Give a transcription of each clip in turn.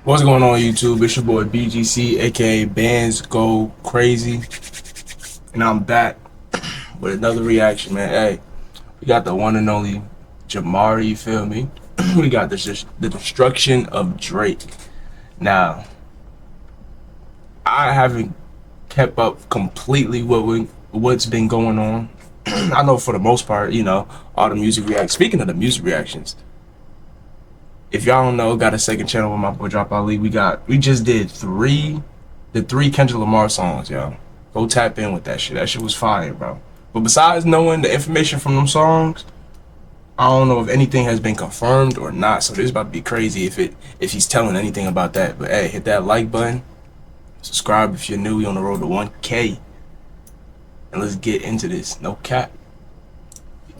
What's going on YouTube? It's your boy BGC, aka Bands Go Crazy, and I'm back with another reaction, man. Hey, we got the one and only Jamari, you feel me? We got the destruction of Drake. Now, I haven't kept up completely what's been going on. I know for the most part, all the music reactions. Speaking of the music reactions, if y'all don't know, got a second channel with my boy Drop Ali. We just did the three Kendrick Lamar songs, y'all. Go tap in with that shit. That shit was fire, bro. But besides knowing the information from them songs, I don't know if anything has been confirmed or not. So this is about to be crazy if he's telling anything about that. But hey, hit that like button, subscribe if you're new. We on the road to 1K, and let's get into this. No cap.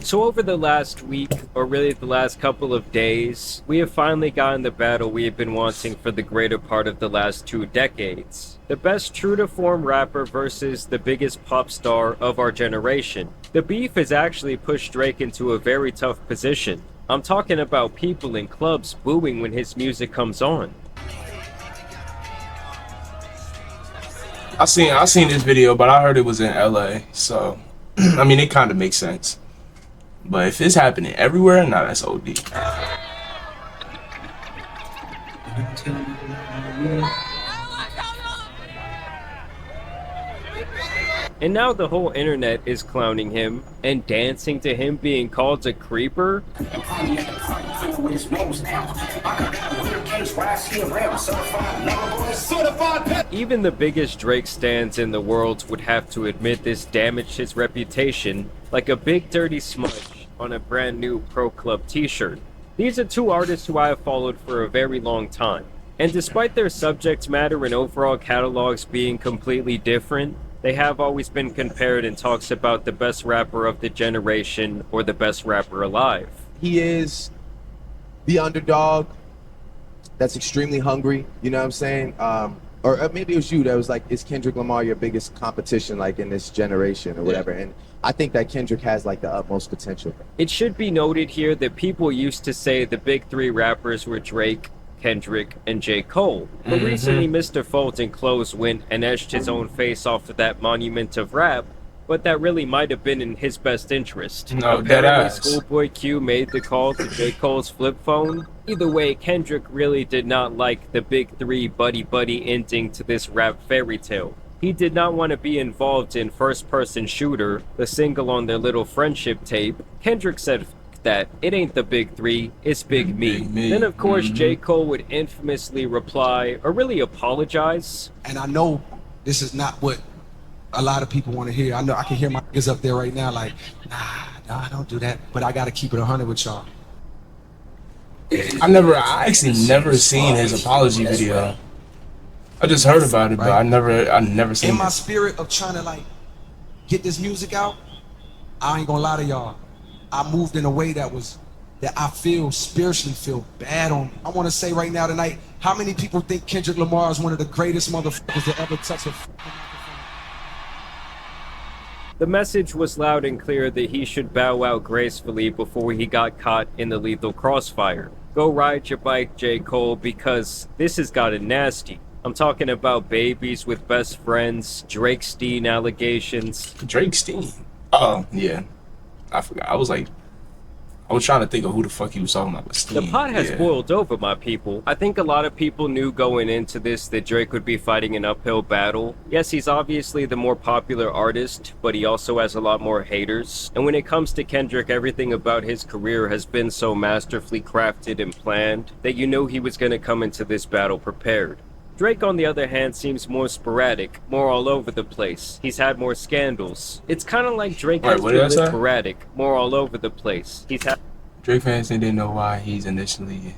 So over the last week, or really the last couple of days, we have finally gotten the battle we have been wanting for the greater part of the last 2 decades. The best true-to-form rapper versus the biggest pop star of our generation. The beef has actually pushed Drake into a very tough position. I'm talking about people in clubs booing when his music comes on. I seen this video, but I heard it was in LA, so I mean it kind of makes sense. But if it's happening everywhere, nah, that's OD. And now the whole internet is clowning him and dancing to him being called a creeper. Even the biggest Drake stans in the world would have to admit this damaged his reputation like a big dirty smudge on a brand new Pro Club t-shirt. These are two artists who I have followed for a very long time. And despite their subject matter and overall catalogs being completely different, they have always been compared in talks about the best rapper of the generation or the best rapper alive. He is the underdog that's extremely hungry, you know what I'm saying? Or maybe it was you that was like, is Kendrick Lamar your biggest competition like in this generation or whatever? And I think that Kendrick has like the utmost potential. It should be noted here that people used to say the big three rappers were Drake, Kendrick, and J. Cole. But recently Mr. Fulton Close went and etched his own face off of that monument of rap, but that really might have been in his best interest. No, Apparently deadass. Schoolboy Q made the call to J. Cole's flip phone. Either way, Kendrick really did not like the big three buddy-buddy ending to this rap fairy tale. He did not want to be involved in First Person Shooter, the single on their little friendship tape. Kendrick said that it ain't the big three, it's big me. Then of course J. Cole would infamously reply, or really apologize. And I know this is not what a lot of people want to hear. I know I can hear my niggas up there right now like, nah, don't do that. But I gotta keep it 100 with y'all. I actually never seen his apology video. I just heard about it, but I never seen In my it. spirit of trying to like get this music out, I ain't gonna lie to y'all. I moved in a way that I feel spiritually feel bad on. I want to say right now tonight, how many people think Kendrick Lamar is one of the greatest motherfuckers to ever touch a The message was loud and clear that he should bow out gracefully before he got caught in the lethal crossfire. Go ride your bike, J. Cole, because this has gotten nasty. I'm talking about babies with best friends, Drake Steen allegations. Drake Steen. Oh yeah, I forgot. I was trying to think of who the fuck he was talking about. But Steen, The pot has boiled over, my people. I think a lot of people knew going into this that Drake would be fighting an uphill battle. Yes, he's obviously the more popular artist, but he also has a lot more haters. And when it comes to Kendrick, everything about his career has been so masterfully crafted and planned that you know he was going to come into this battle prepared. Drake, on the other hand, seems more sporadic, more all over the place. He's had more scandals. It's kind of like Drake has been sporadic, more all over the place. Drake fans didn't know why he's initially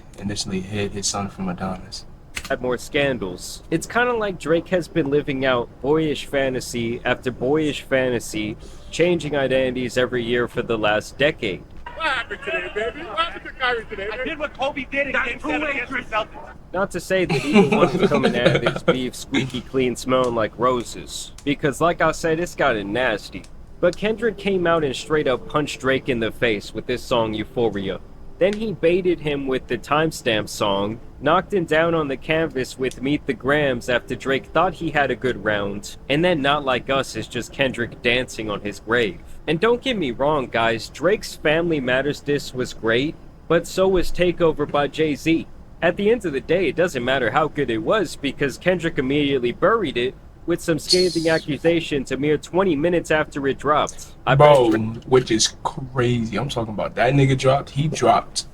hid his son from Adonis. Had more scandals. It's kind of like Drake has been living out boyish fantasy after boyish fantasy, changing identities every year for the last decade. What happened today, baby? What happened to Kyrie today, baby? I did what Kobe did in Game 7 against the Celtics. Not to say that either one's coming out of this beef squeaky clean smelling like roses. Because like I said, it's gotten nasty. But Kendrick came out and straight up punched Drake in the face with this song Euphoria. Then he baited him with the timestamp song, knocked him down on the canvas with Meet the Grams after Drake thought he had a good round, and then Not Like Us is just Kendrick dancing on his grave. And don't get me wrong, guys, Drake's Family Matters diss was great, but so was Takeover by Jay-Z. At the end of the day, it doesn't matter how good it was because Kendrick immediately buried it with some scathing accusations a mere 20 minutes after it dropped. Bro, which is crazy. I'm talking about that nigga dropped. He dropped,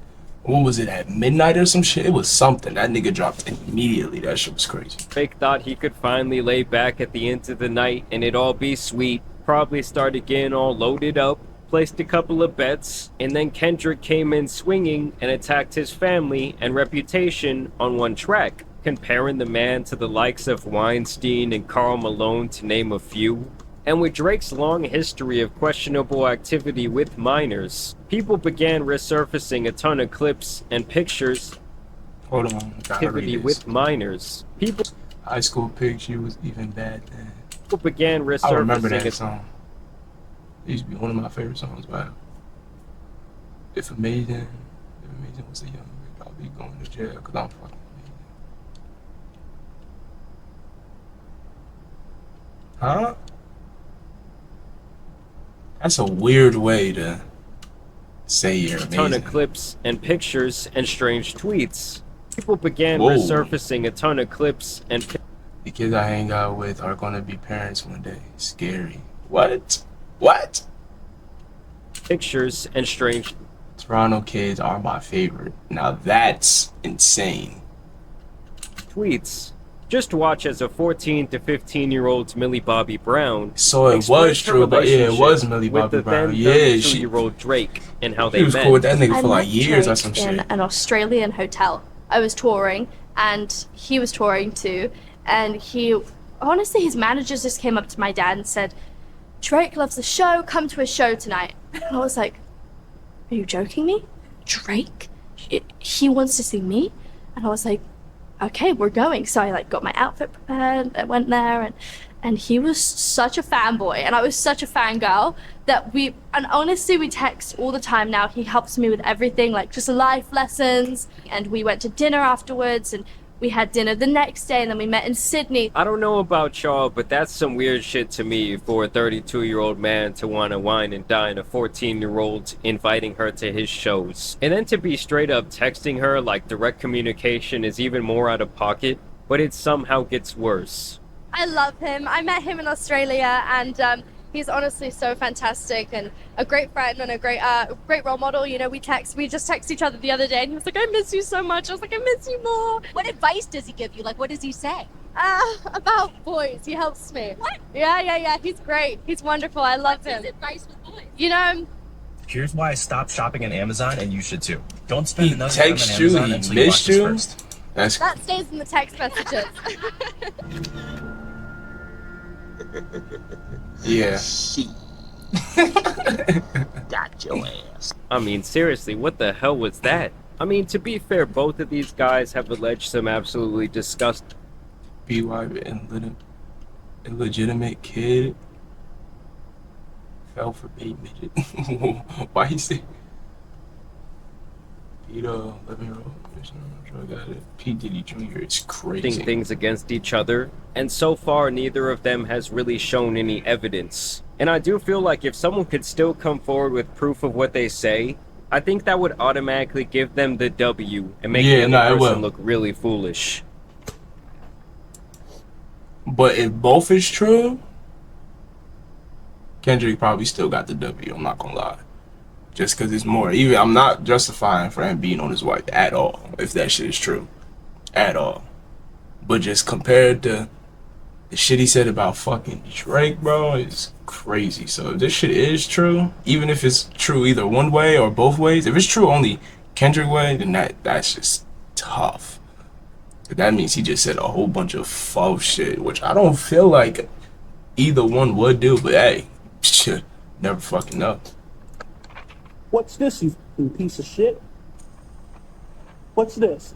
what was it, at midnight or some shit? It was something. That nigga dropped immediately. That shit was crazy. Drake thought he could finally lay back at the end of the night and it all be sweet. Probably started getting all loaded up, placed a couple of bets, and then Kendrick came in swinging and attacked his family and reputation on one track, comparing the man to the likes of Weinstein and Karl Malone to name a few. And with Drake's long history of questionable activity with minors, people began resurfacing a ton of clips and pictures. Hold on, Activity with minors. People High School Picture was even bad then. began resurfacing. I remember that song. It used to be one of my favorite songs. Wow. If Amazing was a young nigga, I'll be going to jail because I'm fucking amazing. Huh? That's a weird way to say you're amazing. A ton of clips and pictures and strange tweets. People began Whoa. resurfacing a ton of clips and The kids I hang out with are gonna be parents one day. Scary. What? What? pictures and strange Toronto kids are my favorite. Now that's insane. tweets. Just watch as a 14 to 15-year-old Millie Bobby Brown. So it explains was her true, but yeah, it was relationship Millie with Bobby the Brown. then Yeah, 32-year-old Drake and how He they was met. cool with that nigga I for like met years or Drake some in shit. an Australian hotel. I was touring, and he was touring too. And honestly, his managers just came up to my dad and said, "Drake loves the show. Come to his show tonight." And I was like, "Are you joking me? Drake? He wants to see me?" And I was like, "Okay, we're going." So I got my outfit prepared. I went there, and he was such a fanboy, and I was such a fangirl that and honestly, we text all the time now. He helps me with everything, just life lessons. And we went to dinner afterwards, and we had dinner the next day, and then we met in Sydney. I don't know about y'all, but that's some weird shit to me for a 32-year-old man to want to wine and dine a 14-year-old inviting her to his shows. And then to be straight up texting her direct communication is even more out of pocket, but it somehow gets worse. I love him. I met him in Australia, and he's honestly so fantastic and a great friend and a great role model. We just texted each other the other day, and he was like, "I miss you so much." I was like, "I miss you more." What advice does he give you? What does he say? About boys, he helps me. What? Yeah. He's great. He's wonderful. I love him. What's his advice with boys? Here's why I stopped shopping on Amazon, and you should too. Don't spend He another time on texts you, Amazon he until you watch missed this you. first. That's That stays in the text messages. yeah. Got your ass. I mean, seriously, what the hell was that? I mean, to be fair, both of these guys have alleged some absolutely disgusting BY illegitimate kid fell for bait midget. Why he say Peter 11-year-old drug addict P Diddy Jr. It's crazy. things against each other, and so far neither of them has really shown any evidence. And I do feel like if someone could still come forward with proof of what they say, I think that would automatically give them the W and make the other person look really foolish. But if both is true, Kendrick probably still got the W. I'm not gonna lie. Just because it's more. Even I'm not justifying for him being on his wife at all, if that shit is true. At all. But just compared to the shit he said about fucking Drake, bro, it's crazy. So if this shit is true, even if it's true either one way or both ways, if it's true only Kendrick way, then that's just tough. That means he just said a whole bunch of false shit, which I don't feel like either one would do, but hey, shit, never fucking know. What's this, you piece of shit? What's this?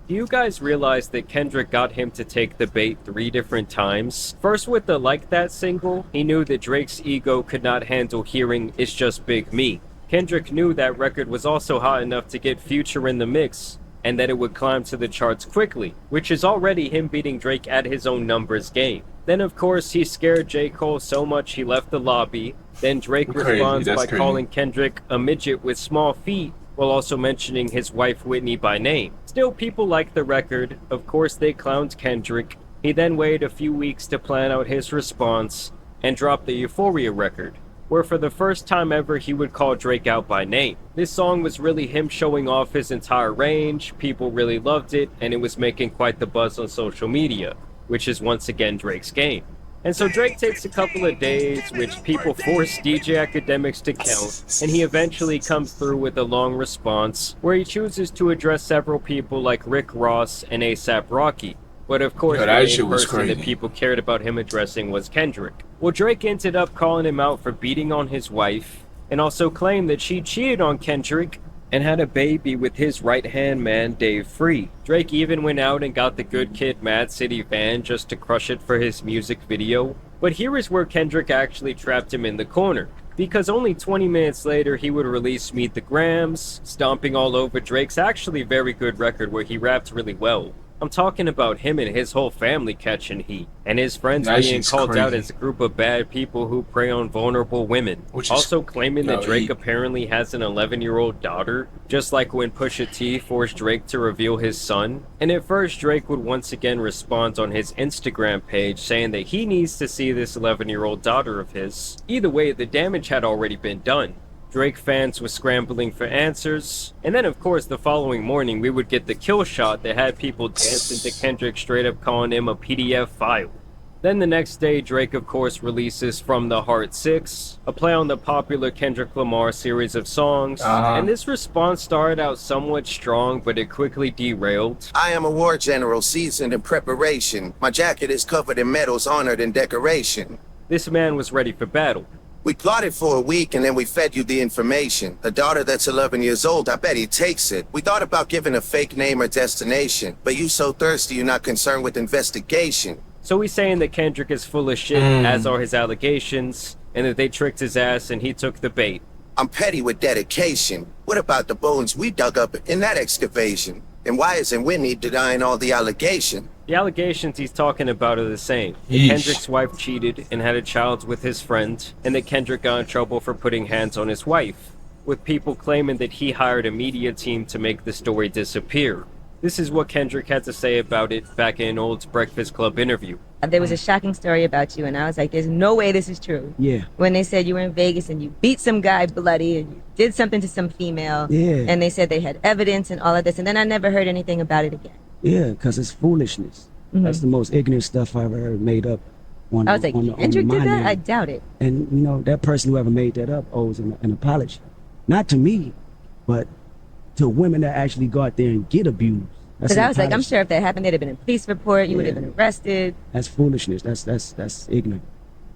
Do you guys realize that Kendrick got him to take the bait 3 different times? First with the Like That single, he knew that Drake's ego could not handle hearing It's Just Big Me. Kendrick knew that record was also hot enough to get Future in the mix, and that it would climb to the charts quickly, which is already him beating Drake at his own numbers game. Then of course he scared J. Cole so much he left the lobby. Then Drake responds by calling Kendrick a midget with small feet, while also mentioning his wife Whitney by name. Still, people like the record. Of course they clowned Kendrick. He then waited a few weeks to plan out his response and dropped the Euphoria record, where for the first time ever he would call Drake out by name. This song was really him showing off his entire range, people really loved it, and it was making quite the buzz on social media, which is once again Drake's game. And so Drake takes a couple of days, which people force DJ Academics to count, and he eventually comes through with a long response, where he chooses to address several people like Rick Ross and A$AP Rocky. But of course, the main person that people cared about him addressing was Kendrick. Well, Drake ended up calling him out for beating on his wife, and also claimed that she cheated on Kendrick and had a baby with his right-hand man, Dave Free. Drake even went out and got the Good Kid, Mad City van just to crush it for his music video. But here is where Kendrick actually trapped him in the corner, because only 20 minutes later he would release Meet the Grams, stomping all over Drake's actually very good record where he rapped really well. I'm talking about him and his whole family catching heat, and his friends being called out as a group of bad people who prey on vulnerable women. Also claiming that Drake apparently has an 11-year-old daughter, just like when Pusha T forced Drake to reveal his son. And at first Drake would once again respond on his Instagram page saying that he needs to see this 11-year-old daughter of his. Either way, the damage had already been done. Drake fans were scrambling for answers, and then of course the following morning we would get the kill shot that had people dancing to Kendrick straight up calling him a PDF file. Then the next day Drake of course releases From the Heart 6, a play on the popular Kendrick Lamar series of songs, and this response started out somewhat strong but it quickly derailed. I am a war general seasoned in preparation. My jacket is covered in medals honored in decoration. This man was ready for battle. We plotted for a week and then we fed you the information. A daughter that's 11 years old, I bet he takes it. We thought about giving a fake name or destination, but you so thirsty you're not concerned with investigation. So he's saying that Kendrick is full of shit, as are his allegations, and that they tricked his ass and he took the bait. I'm petty with dedication. What about the bones we dug up in that excavation? And why isn't Whitney denying all the allegations? The allegations he's talking about are the same. Kendrick's wife cheated and had a child with his friend, and that Kendrick got in trouble for putting hands on his wife, with people claiming that he hired a media team to make the story disappear. This is what Kendrick had to say about it back in an old Breakfast Club interview. There was a shocking story about you, and I was like, there's no way this is true. Yeah. When they said you were in Vegas and you beat some guy bloody and you did something to some female. Yeah. And they said they had evidence and all of this, and then I never heard anything about it again. Yeah, because it's foolishness. That's the most ignorant stuff I ever heard made up. I was like, Kendrick did that? I doubt it. And, you know, that person who ever made that up owes an apology. Not to me, but to women that actually go out there and get abused. Because I was like, I'm sure if that happened, there'd have been a police report, you would have been arrested. That's foolishness. That's ignorant.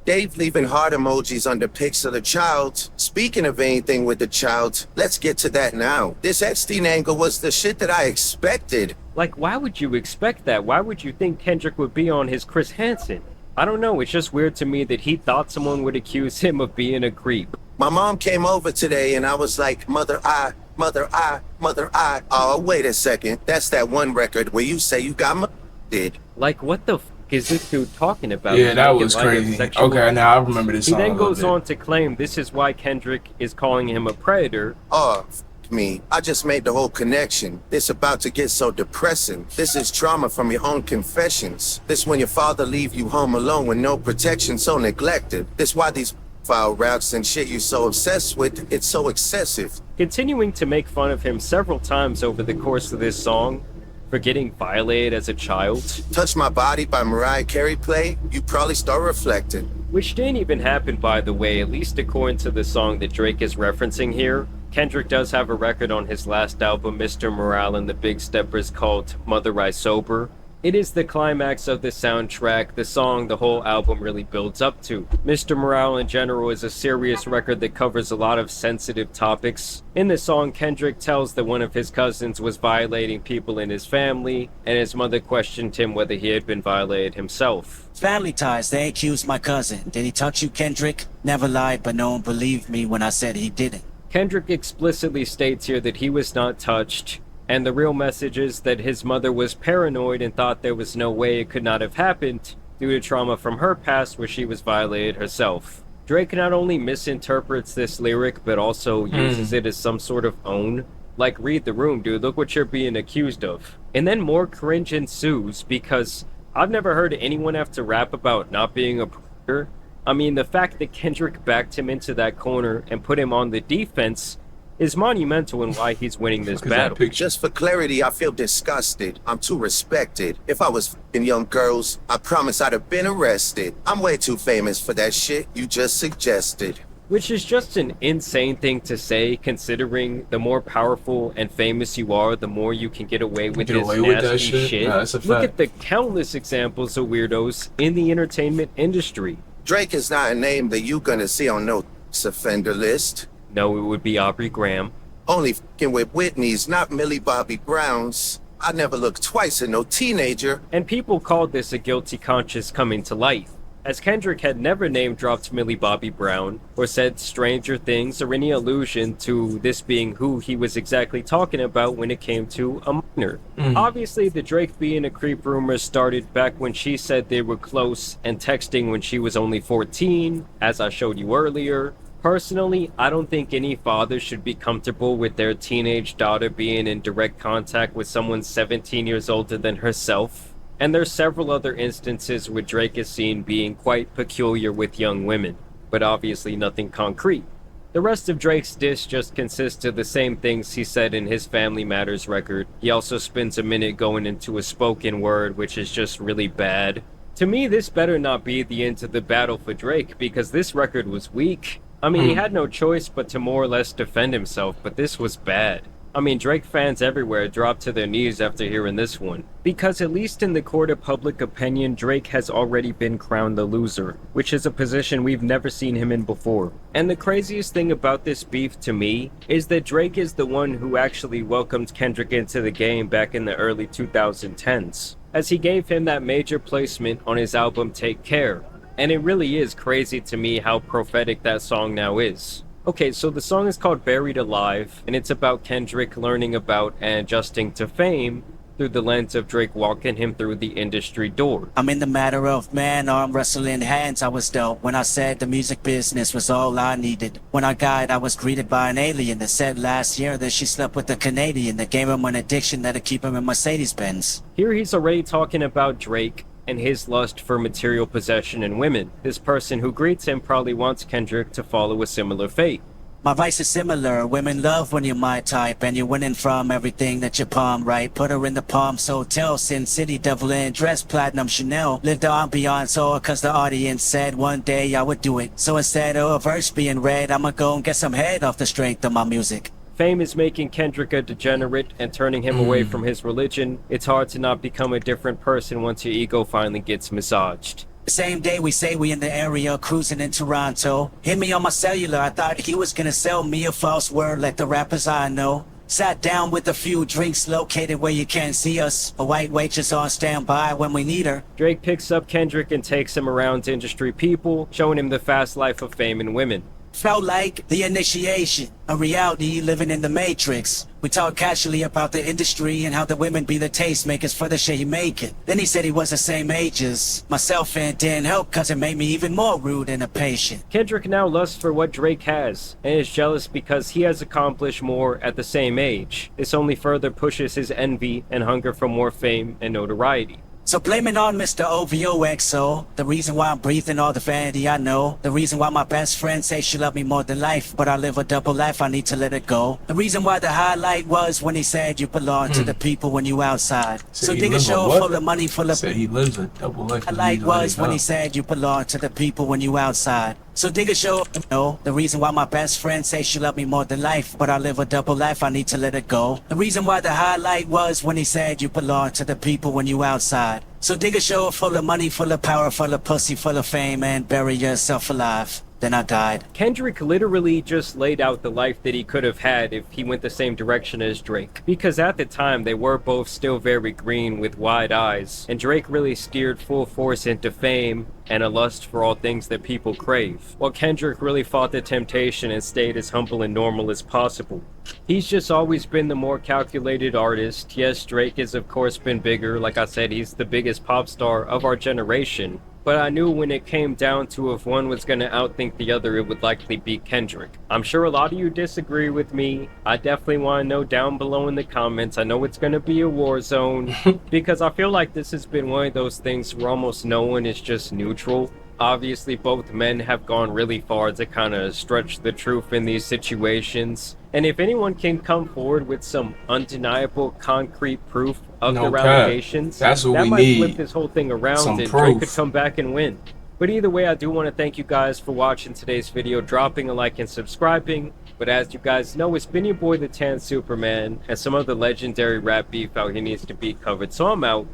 Dave leaving heart emojis under pics of the child. Speaking of anything with the child, let's get to that now. This Epstein angle was the shit that I expected. Like, why would you expect that? Why would you think Kendrick would be on his Chris Hansen? I don't know, it's just weird to me that he thought someone would accuse him of being a creep. My mom came over today and I was like, mother, I. Oh, wait a second. That's that one record where you say you got did. Like, what the f is this dude talking about? Yeah, that was crazy. Okay, now I remember this song. He then goes on to claim this is why Kendrick is calling him a predator. Oh, me. I just made the whole connection. This about to get so depressing. This is trauma from your own confessions. This when your father leave you home alone with no protection, so neglected. This why these foul raps and shit you so obsessed with, it's so excessive. Continuing to make fun of him several times over the course of this song for getting violated as a child. Touch My Body by Mariah Carey play, you probably start reflecting. Which didn't even happen, by the way, at least according to the song that Drake is referencing here. Kendrick does have a record on his last album, Mr. Morale and the Big Steppers, called Mother I Sober. It is the climax of the soundtrack, the song the whole album really builds up to. Mr. Morale in general is a serious record that covers a lot of sensitive topics. In the song, Kendrick tells that one of his cousins was violating people in his family, and his mother questioned him whether he had been violated himself. Family ties, they accused my cousin. Did he touch you, Kendrick? Never lied, but no one believed me when I said he didn't. Kendrick explicitly states here that he was not touched, And the real message is that his mother was paranoid and thought there was no way it could not have happened due to trauma from her past where she was violated herself. Drake not only misinterprets this lyric, but also uses it as some sort of own. Like, read the room, dude, look what you're being accused of. And then more cringe ensues because I've never heard anyone have to rap about not being a predator. I mean, the fact that Kendrick backed him into that corner and put him on the defense is monumental in why he's winning this battle. Just for clarity, I feel disgusted. I'm too respected. If I was f***ing young girls, I promise I'd have been arrested. I'm way too famous for that shit you just suggested. Which is just an insane thing to say, considering the more powerful and famous you are, the more you can get away with this nasty shit. Nah, that's a fact. Look at the countless examples of weirdos in the entertainment industry. Drake is not a name that you gonna see on no offender list. No, it would be Aubrey Graham. Only f***ing with Whitney's, not Millie Bobby Brown's. I never looked twice at no teenager. And people called this a guilty conscience coming to light, as Kendrick had never name-dropped Millie Bobby Brown, or said stranger things, or any allusion to this being who he was exactly talking about when it came to a minor. Obviously, the Drake being a creep rumor started back when she said they were close and texting when she was only 14, as I showed you earlier. Personally, I don't think any father should be comfortable with their teenage daughter being in direct contact with someone 17 years older than herself. And there's several other instances where Drake is seen being quite peculiar with young women, but obviously nothing concrete. The rest of Drake's diss just consists of the same things he said in his Family Matters record. He also spends a minute going into a spoken word, which is just really bad. To me, this better not be the end to the battle for Drake, because this record was weak. I mean, he had no choice but to more or less defend himself, but this was bad. I mean, Drake fans everywhere dropped to their knees after hearing this one. Because at least in the court of public opinion, Drake has already been crowned the loser, which is a position we've never seen him in before. And the craziest thing about this beef to me is that Drake is the one who actually welcomed Kendrick into the game back in the early 2010s, as he gave him that major placement on his album Take Care. And it really is crazy to me how prophetic that song now is. Okay, so the song is called Buried Alive, and it's about Kendrick learning about and adjusting to fame through the lens of Drake walking him through the industry door. I'm in the matter of man, arm wrestling hands. I was dealt when I said the music business was all I needed. When I got, I was greeted by an alien that said last year that she slept with a Canadian that gave him an addiction that'd keep him in Mercedes-Benz. Here he's already talking about Drake and his lust for material possession and women. This person who greets him probably wants Kendrick to follow a similar fate. My vice is similar. Women love when you're my type and you're winning from everything that you palm right. Put her in the Palms Hotel, Sin City, Devil in dress, platinum Chanel. Live the ambiance all cause the audience said one day I would do it. So instead of a verse being read, I'ma go and get some head off the strength of my music. Fame is making Kendrick a degenerate and turning him away from his religion. It's hard to not become a different person once your ego finally gets massaged. The same day we say we in the area cruising in Toronto. Hit me on my cellular, I thought he was gonna sell me a false word like the rappers I know. Sat down with a few drinks located where you can't see us. A white waitress on standby when we need her. Drake picks up Kendrick and takes him around industry people, showing him the fast life of fame and women. Felt like the initiation, a reality living in the matrix. We talk casually about the industry and how the women be the tastemakers for the shit he making. Then he said he was the same age as myself and didn't help cause it made me even more rude and impatient. Kendrick now lusts for what Drake has, and is jealous because he has accomplished more at the same age. This only further pushes his envy and hunger for more fame and notoriety. So blame it on Mr. OVOXO, the reason why I'm breathing all the vanity I know. The reason why my best friend say she love me more than life, but I live a double life, I need to let it go. The reason why the highlight was when he said you belong to the people when you outside. So dig a show full of money, full of... Said he lives a double life. Highlight was when he said you belong to the people when you outside. So dig a show, no. The reason why my best friend say she love me more than life, but I live a double life, I need to let it go. The reason why the highlight was when he said you belong to the people when you outside. So dig a show full of money, full of power, full of pussy, full of fame, and bury yourself alive. then I died. Kendrick literally just laid out the life that he could have had if he went the same direction as Drake. Because at the time, they were both still very green with wide eyes, and Drake really steered full force into fame and a lust for all things that people crave, while Kendrick really fought the temptation and stayed as humble and normal as possible. He's just always been the more calculated artist. Yes, Drake has of course been bigger. Like I said, he's the biggest pop star of our generation. But I knew when it came down to if one was gonna outthink the other, it would likely be Kendrick. I'm sure a lot of you disagree with me. I definitely want to know down below in the comments. I know it's gonna be a war zone, because I feel like this has been one of those things where almost no one is just neutral. Obviously, both men have gone really far to kind of stretch the truth in these situations. And if anyone can come forward with some undeniable, concrete proof of their allegations, that's what that we might need. flip this whole thing around Some and proof. Drake could come back and win. But either way, I do want to thank you guys for watching today's video, dropping a like and subscribing. But as you guys know, it's been your boy, the Tan Superman, and some other legendary rap beef out here needs to be covered. So I'm out.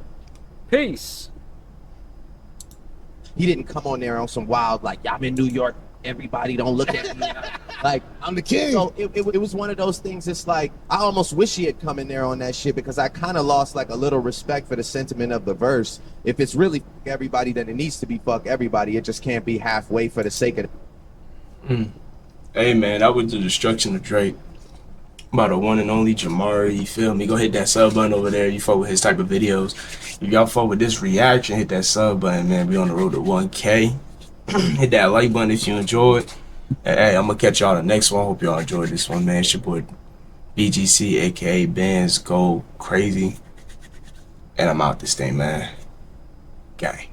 Peace. He didn't come on there on some wild, like, I'm in New York, everybody don't look at me. Like, I'm the king. So it was one of those things, it's like, I almost wish he had come in there on that shit, because I kind of lost like a little respect for the sentiment of the verse. If it's really fuck everybody, then it needs to be fuck everybody. It just can't be halfway for the sake of it. Hey man, that was the destruction of Drake. By the one and only Jamari, you feel me? Go hit that sub button over there. You fuck with his type of videos. If y'all fuck with this reaction, hit that sub button, man. We on the road to 1K. Hit that like button if you enjoyed. Hey, I'm gonna catch y'all the next one. Hope y'all enjoyed this one, man. It's your boy BGC, aka Benz Go Crazy. And I'm out this thing, man. Gang.